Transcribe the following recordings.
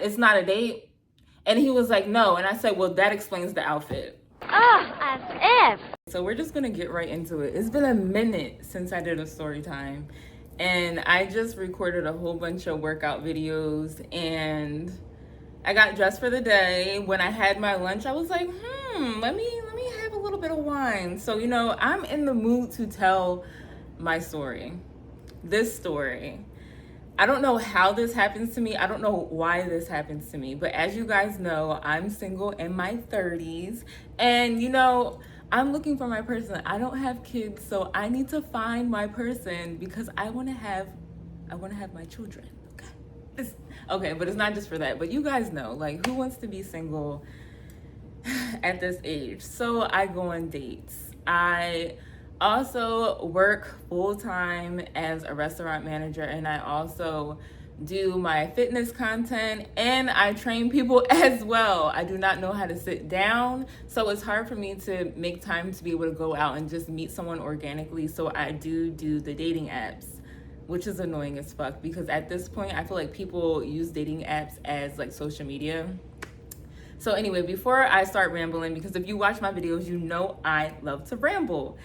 It's not a date. And he was like, no. And I said, well, that explains the outfit. Oh, as if. So we're just gonna get right into it. It's been a minute since I did a story time, and I just recorded a whole bunch of workout videos, and I got dressed for the day. When I had my lunch, I was like, let me have a little bit of wine. So, you know, I'm in the mood to tell my story. This story. I don't know how this happens to me. I don't know why this happens to me. But as you guys know, I'm single in my 30s. And, you know, I'm looking for my person. I don't have kids, so I need to find my person because I want to have my children. Okay, but it's not just for that. But you guys know, like, who wants to be single at this age? So I go on dates. I also work full-time as a restaurant manager, and I also do my fitness content, and I train people as well. I do not know how to sit down, so it's hard for me to make time to be able to go out and just meet someone organically. So I do the dating apps, which is annoying as fuck because at this point I feel like people use dating apps as like social media. So anyway, before I start rambling, because if you watch my videos, you know I love to ramble.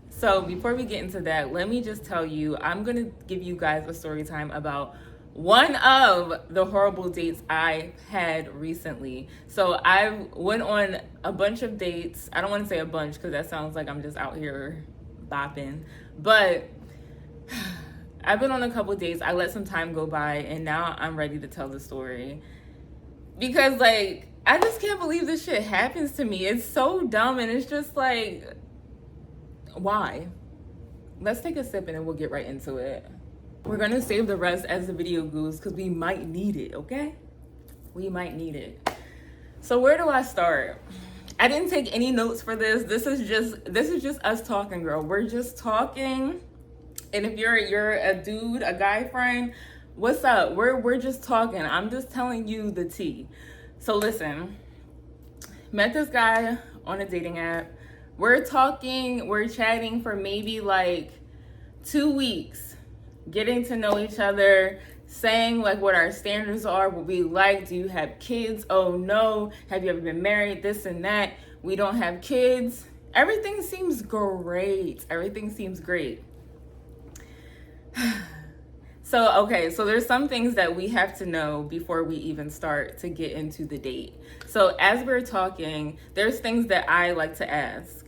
So before we get into that, let me just tell you, I'm gonna give you guys a story time about one of the horrible dates I had recently. So I went on a bunch of dates. I don't want to say a bunch because that sounds like I'm just out here bopping, but I've been on a couple dates. I let some time go by, and now I'm ready to tell the story. Because, like, I just can't believe this shit happens to me. It's so dumb, and it's just like, why? Let's take a sip and then we'll get right into it. We're gonna save the rest as the video goes because we might need it, okay? We might need it. So where do I start? I didn't take any notes for this. This is just us talking, girl. We're just talking. And if you're a dude, a guy friend, what's up? We're just talking. I'm just telling you the tea. So listen, met this guy on a dating app. We're talking, we're chatting for maybe like 2 weeks, getting to know each other, saying like what our standards are, what we like. Do you have kids? Oh no. Have you ever been married? This and that. We don't have kids. Everything seems great. Everything seems great. So, okay, so there's some things that we have to know before we even start to get into the date. So as we're talking, there's things that I like to ask.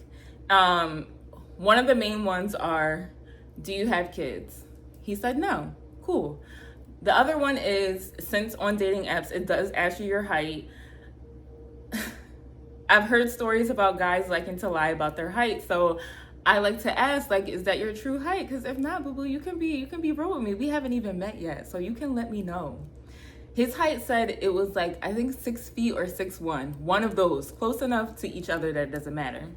One of the main ones are, do you have kids? He said no. Cool. The other one is, since on dating apps, it does ask you your height. I've heard stories about guys liking to lie about their height, so I like to ask, like, is that your true height? Because if not, boo-boo, you can be real with me. We haven't even met yet, so you can let me know. His height said it was like, I think 6 feet or 6'1", one of those, close enough to each other that it doesn't matter.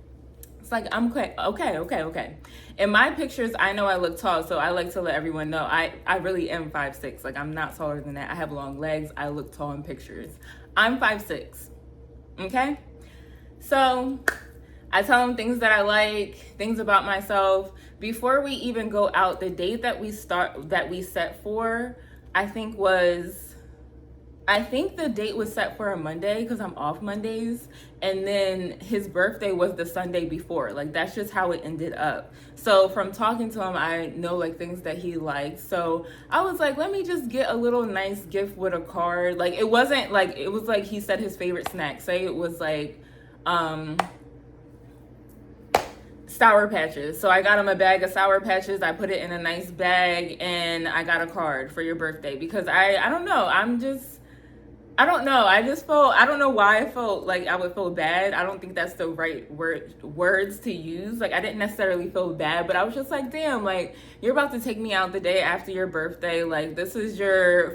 It's like, I'm okay. In my pictures, I know I look tall, so I like to let everyone know I really am 5'6". Like, I'm not taller than that. I have long legs. I look tall in pictures. I'm 5'6", okay? So I tell him things that I like, things about myself. Before we even go out, the date that we set for, I think the date was set for a Monday because I'm off Mondays. And then his birthday was the Sunday before. Like, that's just how it ended up. So from talking to him, I know like things that he likes. So I was like, let me just get a little nice gift with a card. Like, it was like he said his favorite snack. Say it was like, Sour Patches. So I got him a bag of Sour Patches. I put it in a nice bag, and I got a card for your birthday because I don't know. I don't know why I felt like I would feel bad. I don't think that's the right words to use. Like, I didn't necessarily feel bad, but I was just like, damn, like, you're about to take me out the day after your birthday. Like, this is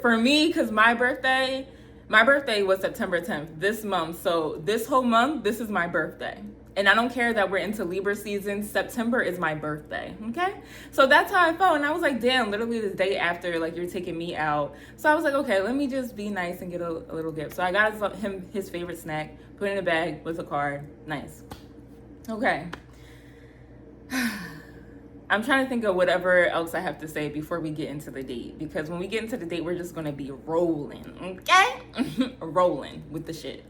for me, because my birthday was September 10th this month. So this whole month, this is my birthday. And I don't care that we're into Libra season. September is my birthday, okay? So that's how I felt. And I was like, damn, literally the day after, like, you're taking me out. So I was like, okay, let me just be nice and get a little gift. So I got him his favorite snack, put it in a bag with a card. Nice. Okay. I'm trying to think of whatever else I have to say before we get into the date, because when we get into the date, we're just gonna be rolling, okay? Rolling with the shit.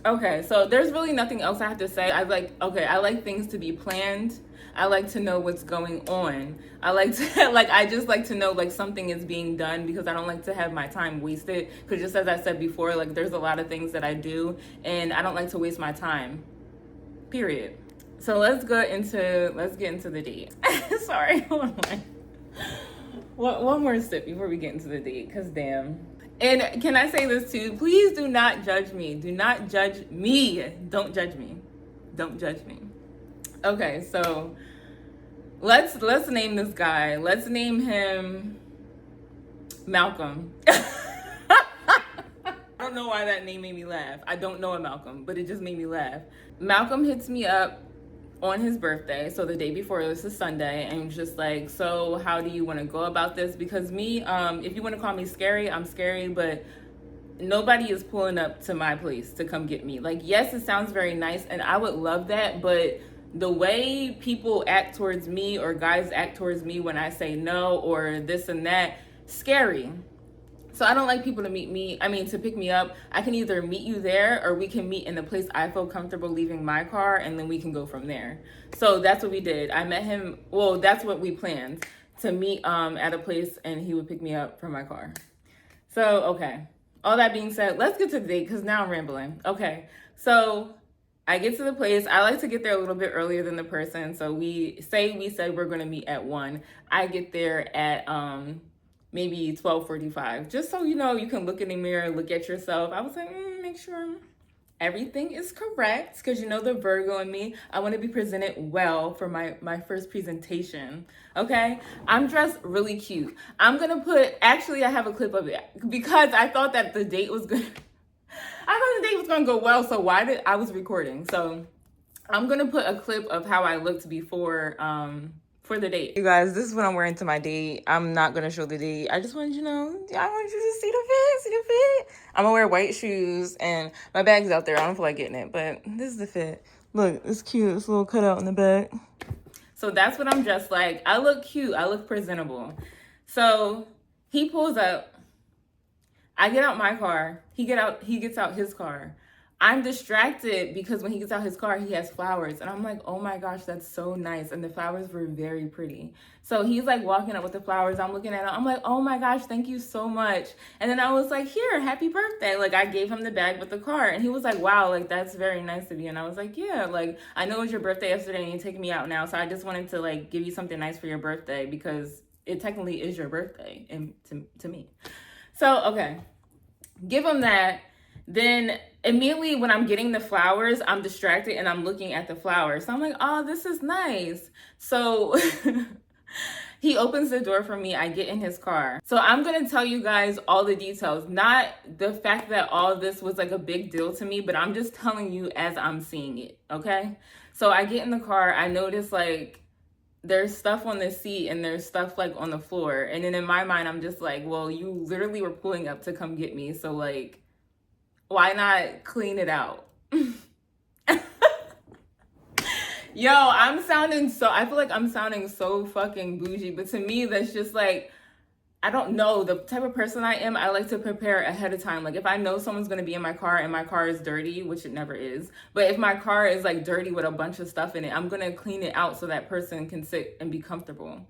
Okay, so there's really nothing else I have to say. I like things to be planned. I like to know what's going on. I like to I just like to know like something is being done, because I don't like to have my time wasted. Because just as I said before, like there's a lot of things that I do and I don't like to waste my time. Period. So let's get into the date. Sorry, hold on. One more sip before we get into the date, because damn. And can I say this too? Please do not judge me. Do not judge me. Don't judge me. Don't judge me. Okay, so let's name this guy. Let's name him Malcolm. I don't know why that name made me laugh. I don't know a Malcolm, but it just made me laugh. Malcolm hits me up on his birthday, so the day before, this is Sunday, and just like, so how do you want to go about this? Because me, if you want to call me scary, I'm scary, but nobody is pulling up to my place to come get me. Like, yes, it sounds very nice, and I would love that, but the way people act towards me, or guys act towards me when I say no or this and that, scary. So I don't like people to to pick me up. I can either meet you there, or we can meet in the place I feel comfortable leaving my car, and then we can go from there. So that's what we did. I met him, well, that's what we planned, to meet at a place, and he would pick me up from my car. So, okay. All that being said, let's get to the date, because now I'm rambling. Okay, so I get to the place. I like to get there a little bit earlier than the person. So we said we're going to meet at 1. I get there at maybe 12:45, just so you know, you can look in the mirror, look at yourself. I was like, make sure everything is correct, because you know the Virgo in me, I want to be presented well for my first presentation. Okay, I'm dressed really cute. I'm gonna put, actually I have a clip of it, because I thought that the date was gonna go well, so I was recording, so I'm gonna put a clip of how I looked before for the date. You guys, this is what I'm wearing to my date. I'm not gonna show the date. I just wanted you to know, I want you to see the fit. I'm gonna wear white shoes, and my bag's out there. I don't feel like getting it, but this is the fit. Look, it's cute. It's a little cutout in the back. So that's what I'm dressed like. I look cute. I look presentable. So he pulls up. I get out my car. He gets out his car. I'm distracted because when he gets out his car, he has flowers. And I'm like, oh my gosh, that's so nice. And the flowers were very pretty. So he's like walking up with the flowers. I'm looking at him. I'm like, oh my gosh, thank you so much. And then I was like, here, happy birthday. Like, I gave him the bag with the card. And he was like, wow, like, that's very nice of you. And I was like, yeah, like, I know it was your birthday yesterday and you're taking me out now. So I just wanted to like give you something nice for your birthday, because it technically is your birthday, and to me. So, okay, give him that. Then immediately when I'm getting the flowers, I'm distracted and I'm looking at the flowers. So I'm like, oh, this is nice. So he opens the door for me. I get in his car. So I'm going to tell you guys all the details, not the fact that all this was like a big deal to me, but I'm just telling you as I'm seeing it. Okay. So I get in the car. I notice like there's stuff on the seat and there's stuff like on the floor. And then in my mind, I'm just like, well, you literally were pulling up to come get me. So like, why not clean it out? Yo, I feel like I'm sounding so fucking bougie, but to me, that's just like, I don't know, the type of person I am. I like to prepare ahead of time. Like, if I know someone's gonna be in my car and my car is dirty, which it never is, but if my car is like dirty with a bunch of stuff in it, I'm gonna clean it out so that person can sit and be comfortable.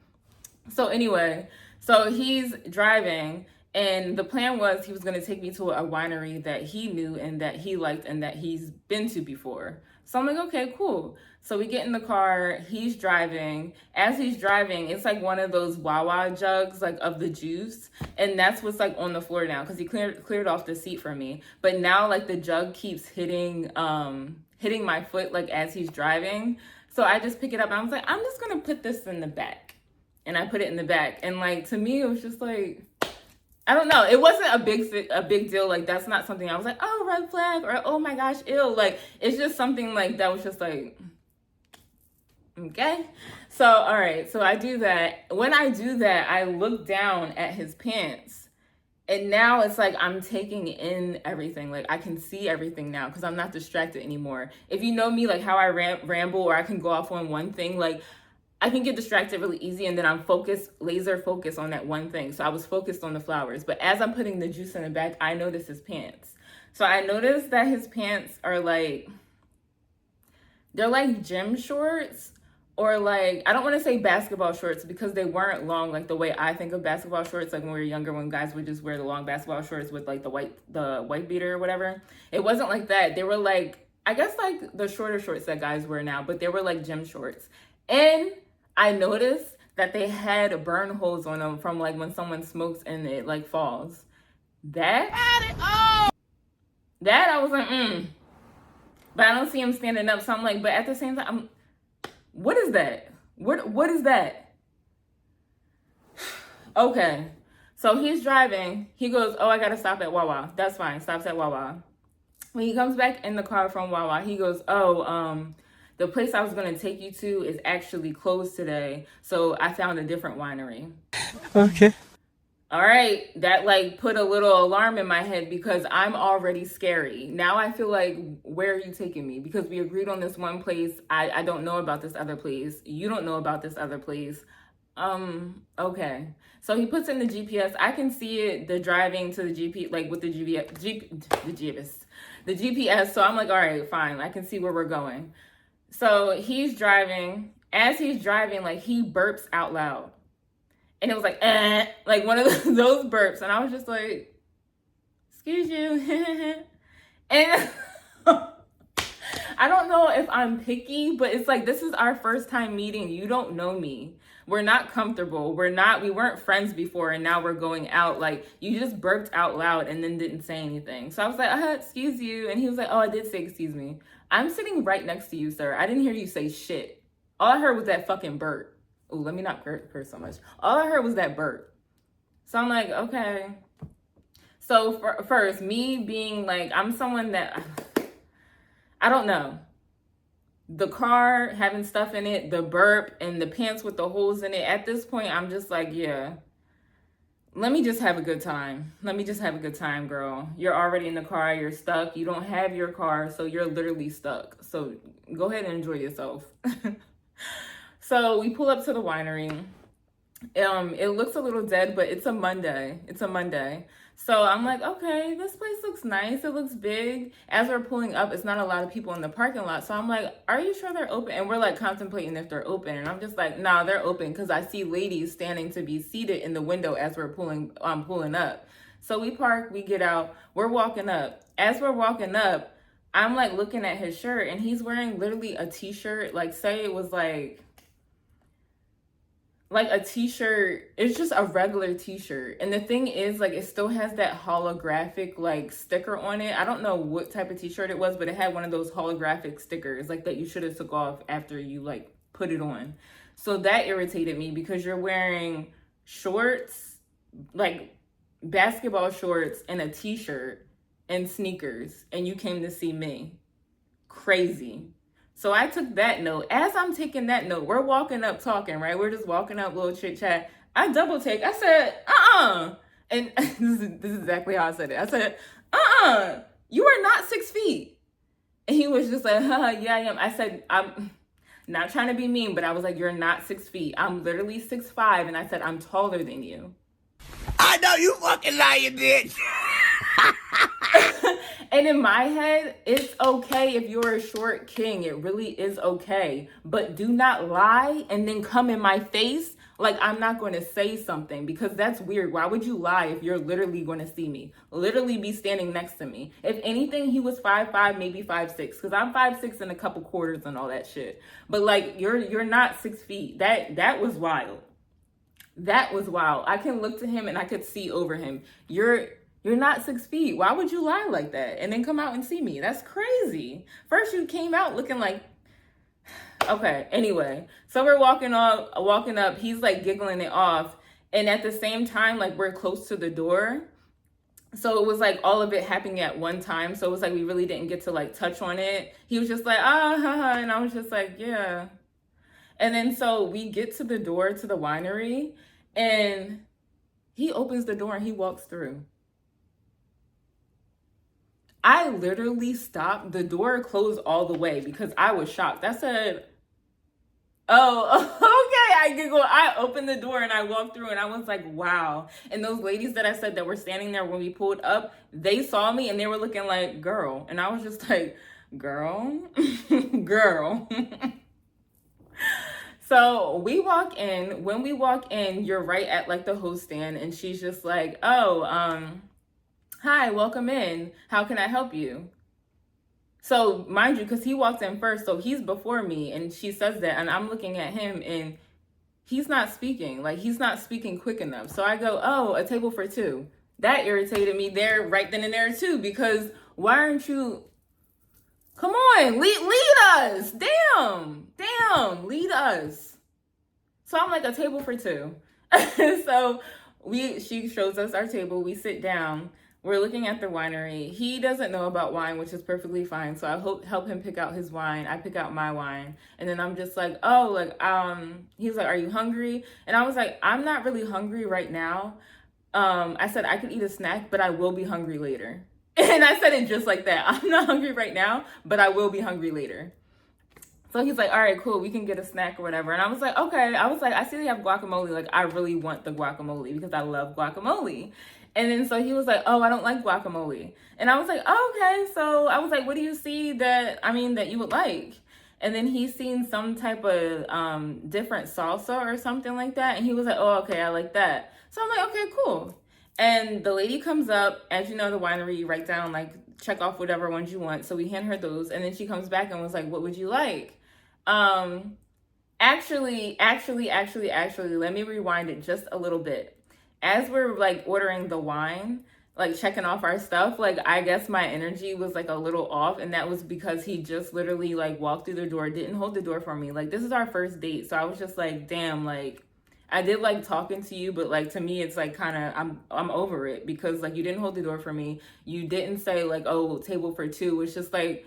So anyway, so he's driving, and the plan was he was going to take me to a winery that he knew and that he liked and that he's been to before. So I'm like, okay, cool. So we get in the car, he's driving. As he's driving, it's like one of those Wawa jugs like of the juice. And that's what's like on the floor now, because he cleared off the seat for me. But now like the jug keeps hitting my foot like as he's driving. So I just pick it up and I was like, I'm just going to put this in the back. And I put it in the back. And like, to me, it was just like, I don't know. It wasn't a big deal. Like, that's not something I was like, oh, red flag, or oh my gosh, ew. Like, it's just something like that was just like, okay. So, all right. So I do that. When I do that, I look down at his pants And now it's like I'm taking in everything. Like I can see everything now because I'm not distracted anymore. If you know me, like how I ramble or I can go off on one thing, like I can get distracted really easy and then I'm focused, laser focused on that one thing. So I was focused on the flowers. But as I'm putting the juice in the bag, I noticed his pants. So I noticed that his pants are like, they're like gym shorts or like, I don't want to say basketball shorts because they weren't long like the way I think of basketball shorts, like when we were younger, when guys would just wear the long basketball shorts with like the white beater or whatever. It wasn't like that. They were like, I guess like the shorter shorts that guys wear now, but they were like gym shorts. And I noticed that they had burn holes on them from like when someone smokes and it like falls. That I was like, but I don't see him standing up. So I'm like, but at the same time, what is that? What is that? Okay. So he's driving. He goes, oh, I got to stop at Wawa. That's fine. Stops at Wawa. When he comes back in the car from Wawa, he goes, oh, the place I was going to take you to is actually closed today. So I found a different winery. Okay. All right, that like put a little alarm in my head because I'm already scary. Now I feel like, where are you taking me? Because we agreed on this one place. I don't know about this other place. You don't know about this other place. Okay. So he puts in the GPS. I can see it, the driving to the GP, like with the the GPS. So I'm like, all right, fine. I can see where we're going. So he's driving. As he's driving, like he burps out loud. And it was like, like one of those burps. And I was just like, excuse you. And I don't know if I'm picky, but it's like, this is our first time meeting. You don't know me. We're not comfortable. We weren't friends before. And now we're going out. Like, you just burped out loud and then didn't say anything. So I was like, excuse you. And he was like, oh, I did say, excuse me. I'm sitting right next to you, sir. I didn't hear you say shit. All I heard was that fucking burp. Oh, let me not curse so much. All I heard was that burp. So I'm like, okay. So first, me being like, I'm someone that, I don't know. The car having stuff in it, the burp, and the pants with the holes in it. At this point, I'm just like, yeah. Let me just have a good time. Let me just have a good time, girl. You're already in the car. You're stuck. You don't have your car, so you're literally stuck. So go ahead and enjoy yourself. So we pull up to the winery. It looks a little dead, but it's a Monday. So I'm like, okay, this place looks nice. It looks big. As we're pulling up, it's not a lot of people in the parking lot. So I'm like, are you sure they're open? And we're like contemplating if they're open. And I'm just like, nah, they're open because I see ladies standing to be seated in the window as we're pulling up. So we park, we get out, we're walking up. As we're walking up, I'm like looking at his shirt and he's wearing literally a t-shirt. Like say it was like a t-shirt. It's just a regular t-shirt. And the thing is, like, it still has that holographic like sticker on it. I don't know what type of t-shirt it was, but it had one of those holographic stickers like that you should have took off after you like put it on. So that irritated me because you're wearing shorts, like basketball shorts and a t-shirt and sneakers, and you came to see me. Crazy. So I took that note. As I'm taking that note, we're walking up talking, right? We're just walking up, little chit chat. I double take. I said, And this is exactly how I said it. I said, you are not 6 feet. And he was just like, yeah, I am. I said, I'm not trying to be mean, but I was like, you're not 6 feet. I'm literally 6'5". And I said, I'm taller than you. I know you fucking lying, bitch. And in my head, it's okay if you're a short king. It really is okay. But do not lie and then come in my face like I'm not going to say something, because that's weird. Why would you lie if you're literally going to see me? Literally be standing next to me. If anything, he was 5'5", maybe 5'6", because I'm 5'6" and a couple quarters and all that shit. But like you're not 6 feet. That was wild. That was wild. I can look to him and I could see over him. You're not 6 feet. Why would you lie like that and then come out and see me? That's crazy. First you came out looking like, okay, anyway. So we're walking up. He's like giggling it off. And at the same time, like we're close to the door. So it was like all of it happening at one time. So it was like we really didn't get to like touch on it. He was just like, haha. And I was just like, yeah. And then so we get to the door to the winery and he opens the door and he walks through. I literally stopped. The door closed all the way because I was shocked. I said, oh, okay. I giggled. I opened the door and I walked through and I was like, wow. And those ladies that I said that were standing there when we pulled up, they saw me and they were looking like, girl. And I was just like, girl, girl. So we walk in. When we walk in, you're right at like the host stand and she's just like, oh, hi, welcome in. How can I help you? So mind you, because he walked in first, so he's before me, and she says that, and I'm looking at him, and he's not speaking. Like, he's not speaking quick enough. So I go, oh, a table for two. That irritated me there, right then and there, too, because why aren't you... Come on, lead us. Damn, lead us. So I'm like, a table for two. So she shows us our table. We sit down. We're looking at the winery. He doesn't know about wine, which is perfectly fine. So I help him pick out his wine. I pick out my wine. And then I'm just like, oh, like, he's like, are you hungry? And I was like, I'm not really hungry right now. I said I could eat a snack, but I will be hungry later. And I said it just like that. I'm not hungry right now, but I will be hungry later. So he's like, all right, cool, we can get a snack or whatever. And I was like, okay. I was like, I see they have guacamole. Like, I really want the guacamole because I love guacamole. And then so he was like, oh, I don't like guacamole. And I was like, oh, okay. So I was like, what do you see that you would like? And then he's seen some type of different salsa or something like that. And he was like, oh, okay, I like that. So I'm like, okay, cool. And the lady comes up, as you know, the winery, you write down, like, check off whatever ones you want. So we hand her those. And then she comes back and was like, what would you like? Actually, let me rewind it just a little bit. As we're like ordering the wine, like checking off our stuff, like I guess my energy was like a little off, and that was because he just literally like walked through the door, didn't hold the door for me. Like, this is our first date, so I was just like, damn, like I did like talking to you, but like to me it's like kind of I'm over it because like you didn't hold the door for me. You didn't say like, oh, table for two. It's just like,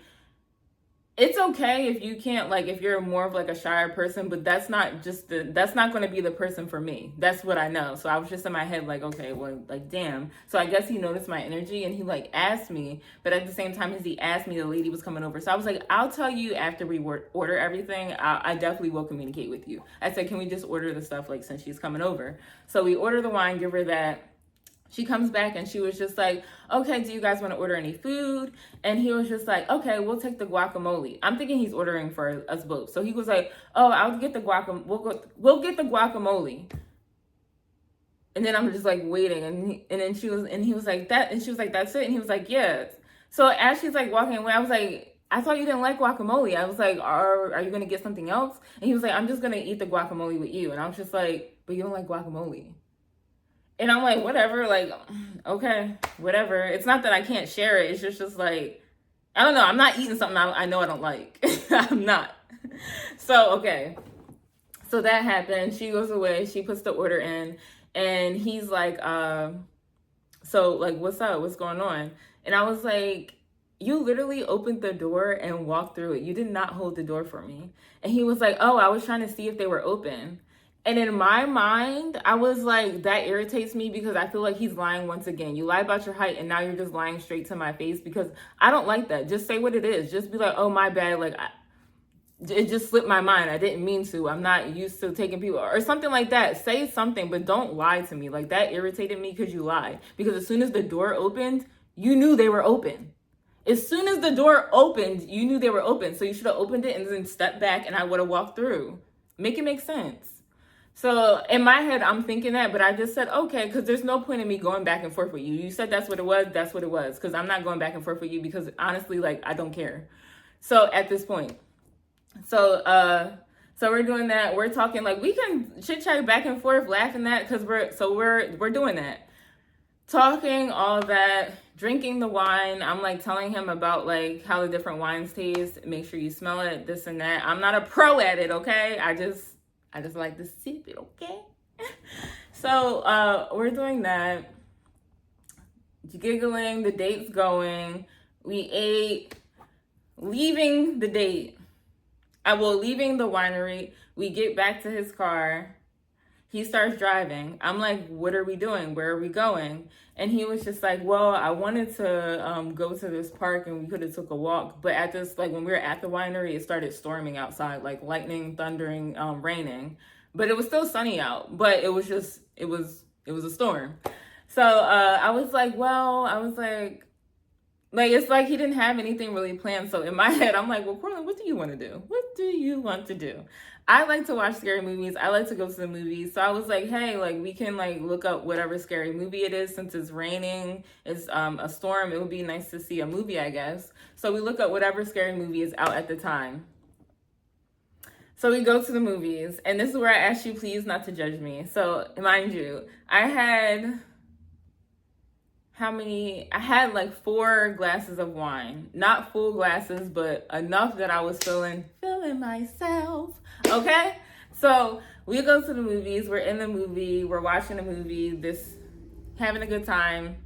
it's okay if you can't, like, if you're more of like a shyer person, but that's not going to be the person for me. That's what I know. So I was just in my head like, okay, well, like, damn. So I guess he noticed my energy and he like asked me, but at the same time as he asked me, the lady was coming over. So I was like, I'll tell you after we order everything. I definitely will communicate with you. I said, can we just order the stuff like since she's coming over? So we order the wine, give her that. She comes back and she was just like, okay, do you guys want to order any food? And he was just like, okay, we'll take the guacamole. I'm thinking he's ordering for us both. So he was like, oh, I'll get the guacamole. We'll get the guacamole. And then I'm just like waiting. And he was like, that. And she was like, that's it. And he was like, yes. So as she's like walking away, I was like, I thought you didn't like guacamole. I was like, are you going to get something else? And he was like, I'm just going to eat the guacamole with you. And I was just like, but you don't like guacamole. And I'm like, whatever, like, okay, whatever. It's not that I can't share it. It's just like, I don't know. I'm not eating something I know I don't like. I'm not. So, okay. So that happened. She goes away. She puts the order in. And he's like, so, like, what's up? What's going on? And I was like, you literally opened the door and walked through it. You did not hold the door for me. And he was like, oh, I was trying to see if they were open. And in my mind, I was like, that irritates me because I feel like he's lying once again. You lie about your height and now you're just lying straight to my face because I don't like that. Just say what it is. Just be like, oh, my bad. Like, it just slipped my mind. I didn't mean to. I'm not used to taking people or something like that. Say something, but don't lie to me. Like, that irritated me because you lied. Because as soon as the door opened, you knew they were open. As soon as the door opened, you knew they were open. So you should have opened it and then stepped back and I would have walked through. Make it make sense. So in my head, I'm thinking that, but I just said, okay, because there's no point in me going back and forth with you. You said that's what it was. That's what it was. Because I'm not going back and forth with you because honestly, like, I don't care. So at this point, so we're doing that. We're talking, like, we can chit chat back and forth, laughing that because we're doing that. Talking, all that, drinking the wine. I'm like telling him about like how the different wines taste. Make sure you smell it, this and that. I'm not a pro at it, okay? I just like to sip it, okay? So we're doing that. Giggling, the date's going. We ate, leaving the date. Leaving the winery. We get back to his car. He starts driving. I'm like, what are we doing? Where are we going? And he was just like, well, I wanted to go to this park and we could have took a walk. But at this, like when we were at the winery, it started storming outside, like lightning, thundering, raining. But it was still sunny out. But it was just, it was a storm. So I was like, it's like he didn't have anything really planned. So in my head, I'm like, well, Corlin, what do you want to do? What do you want to do? I like to watch scary movies. I like to go to the movies. So I was like, hey, like we can like look up whatever scary movie it is. Since it's raining, it's a storm. It would be nice to see a movie, I guess. So we look up whatever scary movie is out at the time. So we go to the movies. And this is where I ask you, please not to judge me. So mind you, I had like 4 glasses of wine. Not full glasses, but enough that I was feeling myself. Okay? So we go to the movies. We're in the movie. We're watching the movie. Having a good time.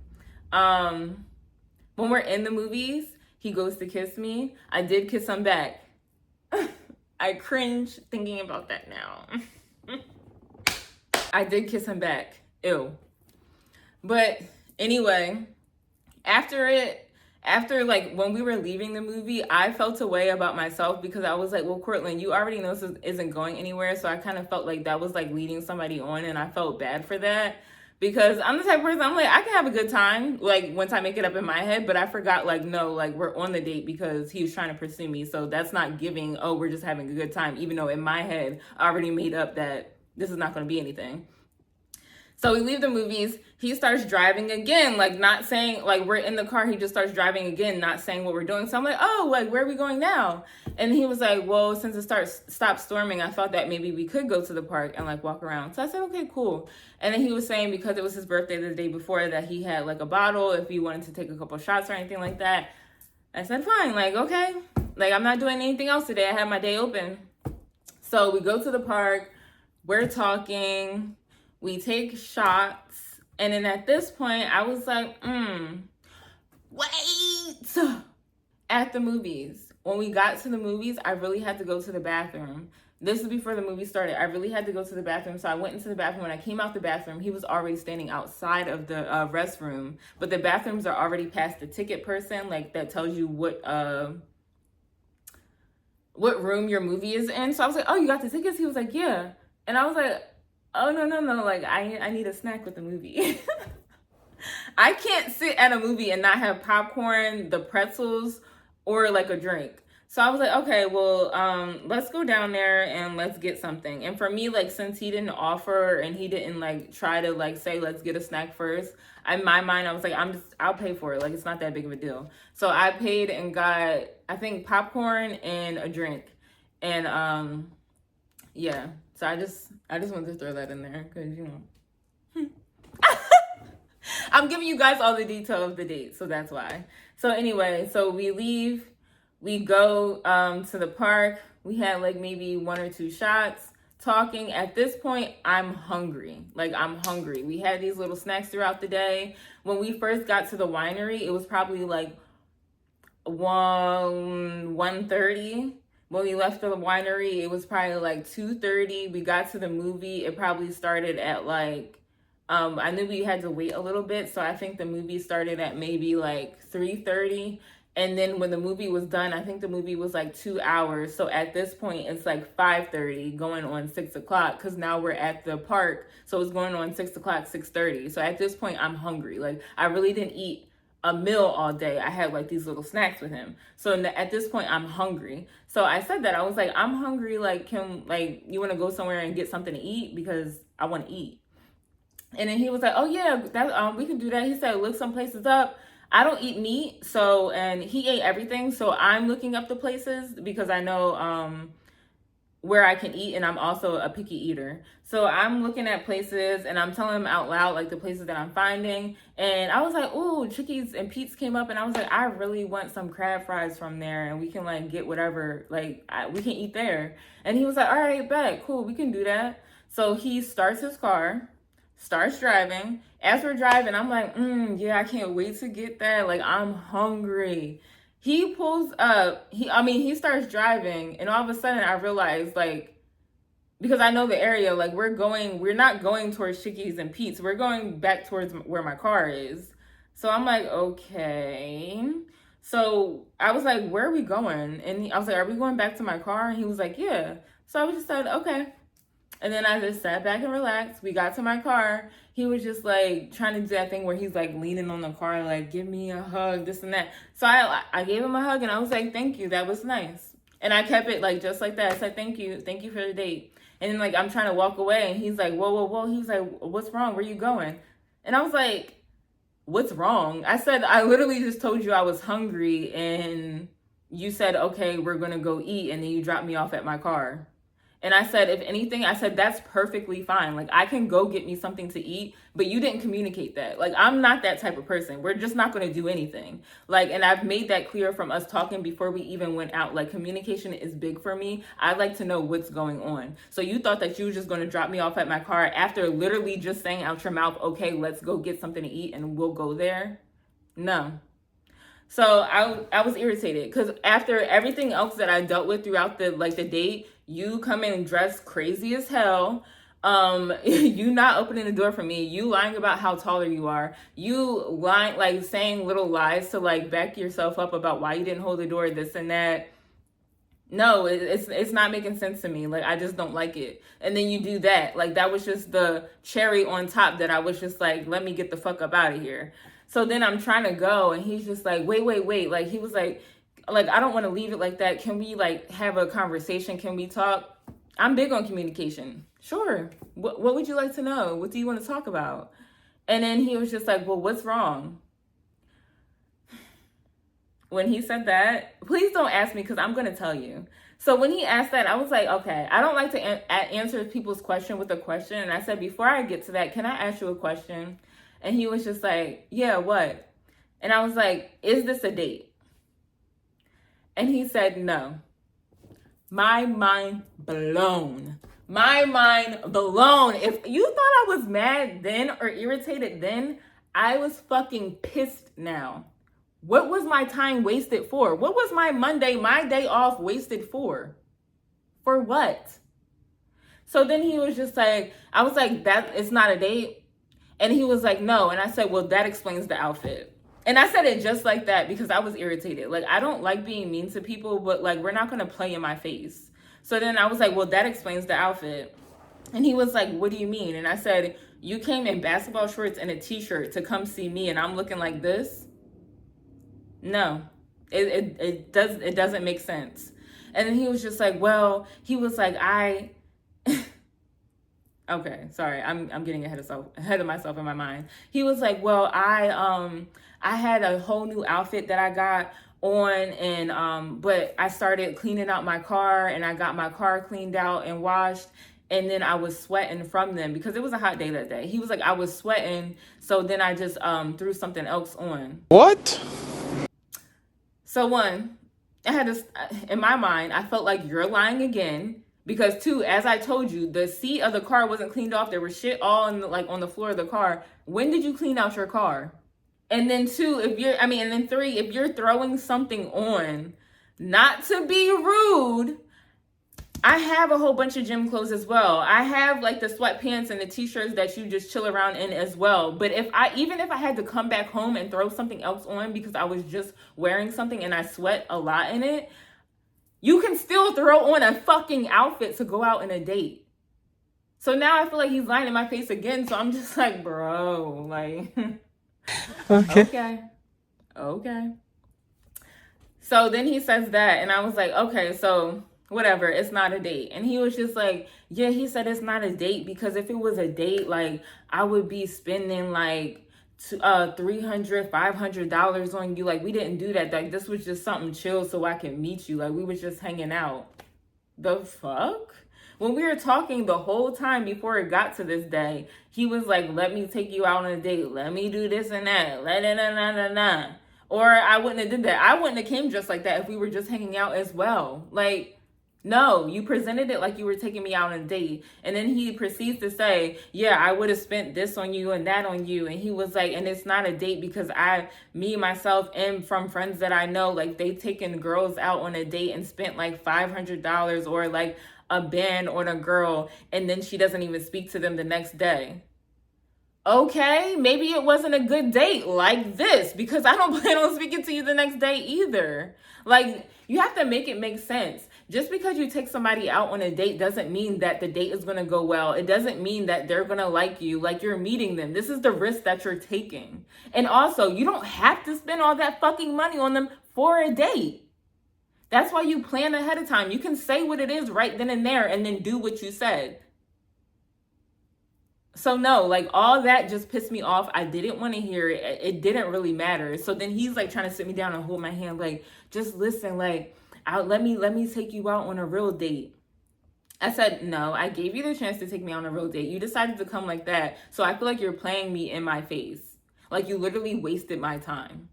When we're in the movies, he goes to kiss me. I did kiss him back. I cringe thinking about that now. I did kiss him back. Ew. But anyway, after like when we were leaving the movie, I felt a way about myself because I was like, well, Cortland, you already know this isn't going anywhere. So I kind of felt like that was like leading somebody on, and I felt bad for that because I'm the type of person, I'm like, I can have a good time like once I make it up in my head, but I forgot like, no, like we're on the date because he was trying to pursue me. So that's not giving, oh, we're just having a good time, even though in my head I already made up that this is not going to be anything. So we leave the movies. He starts driving again, like not saying, like we're in the car. He just starts driving again, not saying what we're doing. So I'm like, oh, like where are we going now? And he was like, well, since it stopped storming, I thought that maybe we could go to the park and like walk around. So I said, okay, cool. And then he was saying because it was his birthday the day before that he had like a bottle if we wanted to take a couple shots or anything like that. I said, fine, like, okay. Like I'm not doing anything else today. I had my day open. So we go to the park. We're talking. We take shots. And then at this point, I was like, wait. At the movies. When we got to the movies, I really had to go to the bathroom. This is before the movie started. I really had to go to the bathroom. So I went into the bathroom. When I came out the bathroom, he was already standing outside of the restroom. But the bathrooms are already past the ticket person. Like that tells you what room your movie is in. So I was like, oh, you got the tickets? He was like, yeah. And I was like, oh, no. Like, I need a snack with the movie. I can't sit at a movie and not have popcorn, the pretzels, or like a drink. So I was like, okay, well, let's go down there and let's get something. And for me, like, since he didn't offer and he didn't like try to like say, let's get a snack first, in my mind, I was like, I'll pay for it. Like, it's not that big of a deal. So I paid and got, I think, popcorn and a drink. And yeah. So I just wanted to throw that in there because, you know, I'm giving you guys all the detail of the date. So that's why. So anyway, so we leave, we go to the park. We had like maybe 1 or 2 shots talking. At this point, I'm hungry. Like I'm hungry. We had these little snacks throughout the day. When we first got to the winery, it was probably like 1:30. When we left the winery, it was probably like 2:30. We got to the movie. It probably started at like, I knew we had to wait a little bit. So I think the movie started at maybe like 3:30. And then when the movie was done, I think the movie was like 2 hours. So at this point, it's like 5:30 going on 6 o'clock because now we're at the park. So it's going on 6 o'clock, 6:30. So at this point, I'm hungry. Like I really didn't eat a meal all day. I had like these little snacks with him. So at this point, I'm hungry. So I said that. I was like, I'm hungry. Like, you want to go somewhere and get something to eat? Because I want to eat. And then he was like, oh yeah, that we can do that. He said, look some places up. I don't eat meat. So, and he ate everything. So I'm looking up the places because I know where I can eat, and I'm also a picky eater. So I'm looking at places and I'm telling him out loud like the places that I'm finding. And I was like, ooh, Chickies and Pete's came up, and I was like, I really want some crab fries from there, and we can like get whatever, like we can eat there. And he was like, all right, bet, cool, we can do that. So he starts his car, starts driving. As we're driving, I'm like, yeah, I can't wait to get that. Like I'm hungry. He pulls up, he starts driving, and all of a sudden I realized like because I know the area. Like, we're not going towards Chickies and Pete's. We're going back towards where my car is. So I'm like, okay. So I was like, where are we going? And I was like, are we going back to my car? And he was like, yeah. So I was just like, okay. And then I just sat back and relaxed. We got to my car. He was just like trying to do that thing where he's like leaning on the car, like, give me a hug, this and that. So I gave him a hug and I was like, thank you. That was nice. And I kept it like just like that. I said, thank you. Thank you for the date. And then like I'm trying to walk away and he's like, whoa, whoa, whoa. He's like, what's wrong? Where you going? And I was like, what's wrong? I said, I literally just told you I was hungry and you said, okay, we're going to go eat. And then you dropped me off at my car. And I said, if anything, I said, that's perfectly fine. Like, I can go get me something to eat, but you didn't communicate that. Like, I'm not that type of person. We're just not going to do anything. Like, and I've made that clear from us talking before we even went out. Like, communication is big for me. I like to know what's going on. So you thought that you were just going to drop me off at my car after literally just saying out your mouth, okay, let's go get something to eat and we'll go there? No. So I was irritated because after everything else that I dealt with throughout the date, you come in dressed crazy as hell. You not opening the door for me. You lying about how taller you are. You lying, like saying little lies to like back yourself up about why you didn't hold the door, this and that. No, it's not making sense to me. Like, I just don't like it. And then you do that. Like, that was just the cherry on top that I was just like, let me get the fuck up out of here. So then I'm trying to go and he's just like, wait. Like, he was like, I don't want to leave it like that. Can we like have a conversation? Can we talk? I'm big on communication. Sure. What would you like to know? What do you want to talk about? And then he was just like, well, what's wrong? When he said that, please don't ask me because I'm going to tell you. So when he asked that, I was like, okay, I don't like to answer people's question with a question. And I said, before I get to that, can I ask you a question? And he was just like, yeah, what? And I was like, is this a date? And he said, no. My mind blown. My mind blown. If you thought I was mad then or irritated then, I was fucking pissed now. What was my time wasted for? What was my Monday, my day off wasted for? For what? So then he was just like, I was like, that it's not a date. And he was like, no. And I said, well, that explains the outfit. And I said it just like that because I was irritated. Like, I don't like being mean to people, but like, we're not going to play in my face. So then I was like, well, that explains the outfit. And he was like, what do you mean? And I said, you came in basketball shorts and a t-shirt to come see me and I'm looking like this? No, it doesn't make sense. And then he was just like, well, he was like, okay, sorry, I'm getting ahead of myself in my mind. He was like, well, I had a whole new outfit that I got on and but I started cleaning out my car and I got my car cleaned out and washed and then I was sweating from them because it was a hot day that day. He was like, I was sweating, so then I just threw something else on. What? So one, I had this in my mind, I felt like you're lying again. Because two, as I told you, the seat of the car wasn't cleaned off. There was shit all in on the floor of the car. When did you clean out your car? And then two, and then three, if you're throwing something on, not to be rude, I have a whole bunch of gym clothes as well. I have like the sweatpants and the t-shirts that you just chill around in as well. But even if I had to come back home and throw something else on because I was just wearing something and I sweat a lot in it, you can still throw on a fucking outfit to go out on a date. So now I feel like he's lying in my face again. So I'm just like, bro, like, okay. So then he says that and I was like, okay, so whatever, it's not a date. And he was just like, yeah, he said it's not a date because if it was a date, like I would be spending like $300, $500 on you. Like we didn't do that. Like this was just something chill so I can meet you. Like we was just hanging out. The fuck? When we were talking the whole time before it got to this day, he was like, let me take you out on a date. Let me do this and that. Or I wouldn't have did that. I wouldn't have came just like that if we were just hanging out as well. Like, no, you presented it like you were taking me out on a date. And then he proceeds to say, yeah, I would have spent this on you and that on you. And he was like, and it's not a date because me, myself, and from friends that I know, like they taken girls out on a date and spent like $500 or like a ban on a girl and then she doesn't even speak to them the next day. Okay, maybe it wasn't a good date like this, because I don't plan on speaking to you the next day either. Like, you have to make it make sense. Just because you take somebody out on a date doesn't mean that the date is going to go well. It doesn't mean that they're going to like you, like you're meeting them. This is the risk that you're taking. And also, you don't have to spend all that fucking money on them for a date. That's why you plan ahead of time. You can say what it is right then and there and then do what you said. So no, like all that just pissed me off. I didn't want to hear it. It didn't really matter. So then he's like trying to sit me down and hold my hand, like, just listen, like, let me take you out on a real date. I said, no, I gave you the chance to take me on a real date. You decided to come like that. So I feel like you're playing me in my face. Like you literally wasted my time.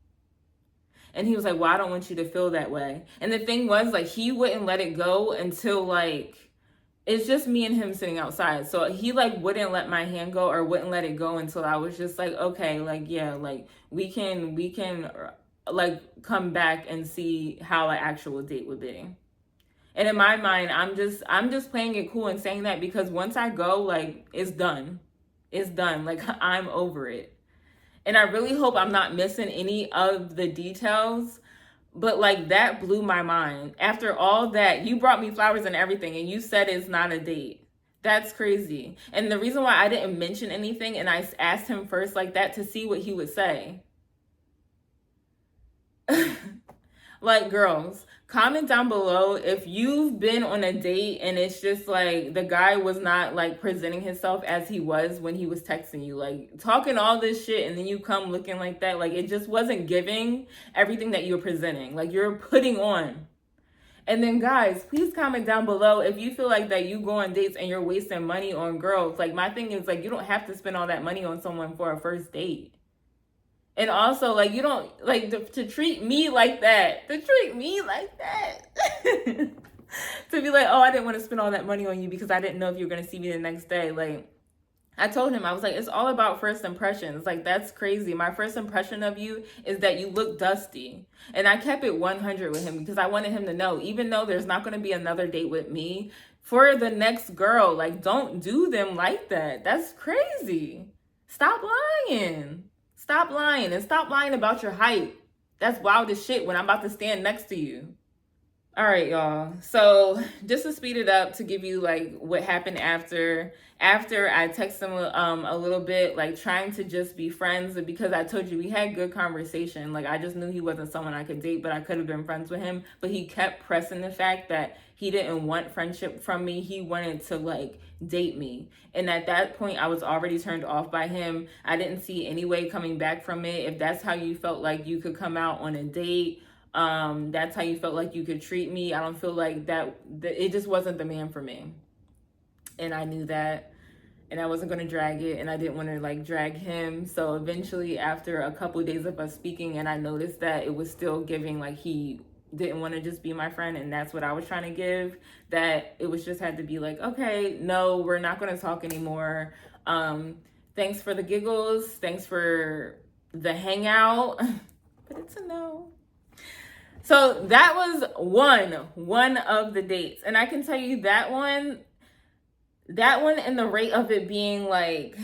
And he was like, well, I don't want you to feel that way. And the thing was, like, he wouldn't let it go until like, it's just me and him sitting outside. So he like wouldn't let my hand go or wouldn't let it go until I was just like, okay, like, yeah, like we can like come back and see how an actual date would be. And in my mind, I'm just playing it cool and saying that because once I go, like, it's done. It's done. Like, I'm over it. And I really hope I'm not missing any of the details. But like that blew my mind. After all that, you brought me flowers and everything and you said it's not a date. That's crazy. And the reason why I didn't mention anything and I asked him first like that to see what he would say. Like, girls, comment down below if you've been on a date and it's just like the guy was not like presenting himself as he was when he was texting you, like talking all this shit and then you come looking like that. Like, it just wasn't giving everything that you're presenting, like you're putting on. And then guys, please comment down below if you feel like that you go on dates and you're wasting money on girls. Like, my thing is, like, you don't have to spend all that money on someone for a first date. And also, like, you don't, like, to treat me like that. To treat me like that. To be like, oh, I didn't want to spend all that money on you because I didn't know if you were going to see me the next day. Like, I told him, I was like, it's all about first impressions. Like, that's crazy. My first impression of you is that you look dusty. And I kept it 100 with him because I wanted him to know, even though there's not going to be another date with me, for the next girl, like, don't do them like that. That's crazy. Stop lying. Stop lying and stop lying about your height. That's wild as shit when I'm about to stand next to you. All right, y'all. So just to speed it up, to give you like what happened after I texted him a little bit, like trying to just be friends, because I told you we had good conversation. Like, I just knew he wasn't someone I could date, but I could have been friends with him. But he kept pressing the fact that he didn't want friendship from me. He wanted to like date me. And at that point, I was already turned off by him. I didn't see any way coming back from it. If that's how you felt like you could come out on a date, that's how you felt like you could treat me, I don't feel like that it just wasn't the man for me. And I knew that, and I wasn't going to drag it, and I didn't want to like drag him. So eventually, after a couple of days of us speaking, and I noticed that it was still giving like he didn't want to just be my friend, and that's what I was trying to give, that it was just had to be like, okay, no, we're not going to talk anymore. Thanks for the giggles, thanks for the hangout, but it's a no. So that was one of the dates. And I can tell you that one and the rate of it being like,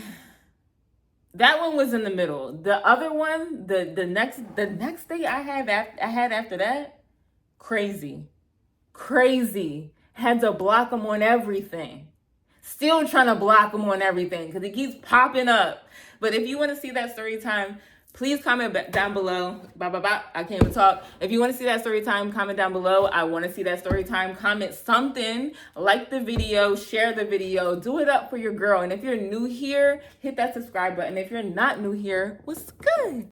that one was in the middle. The other one, the next date I had after that, crazy. Had to block him on everything. Still trying to block him on everything because he keeps popping up. But if you want to see that story time, please comment down below. I can't even talk. If you want to see that story time, comment down below. I want to see that story time. Comment something. Like the video. Share the video. Do it up for your girl. And if you're new here, hit that subscribe button. If you're not new here, what's good?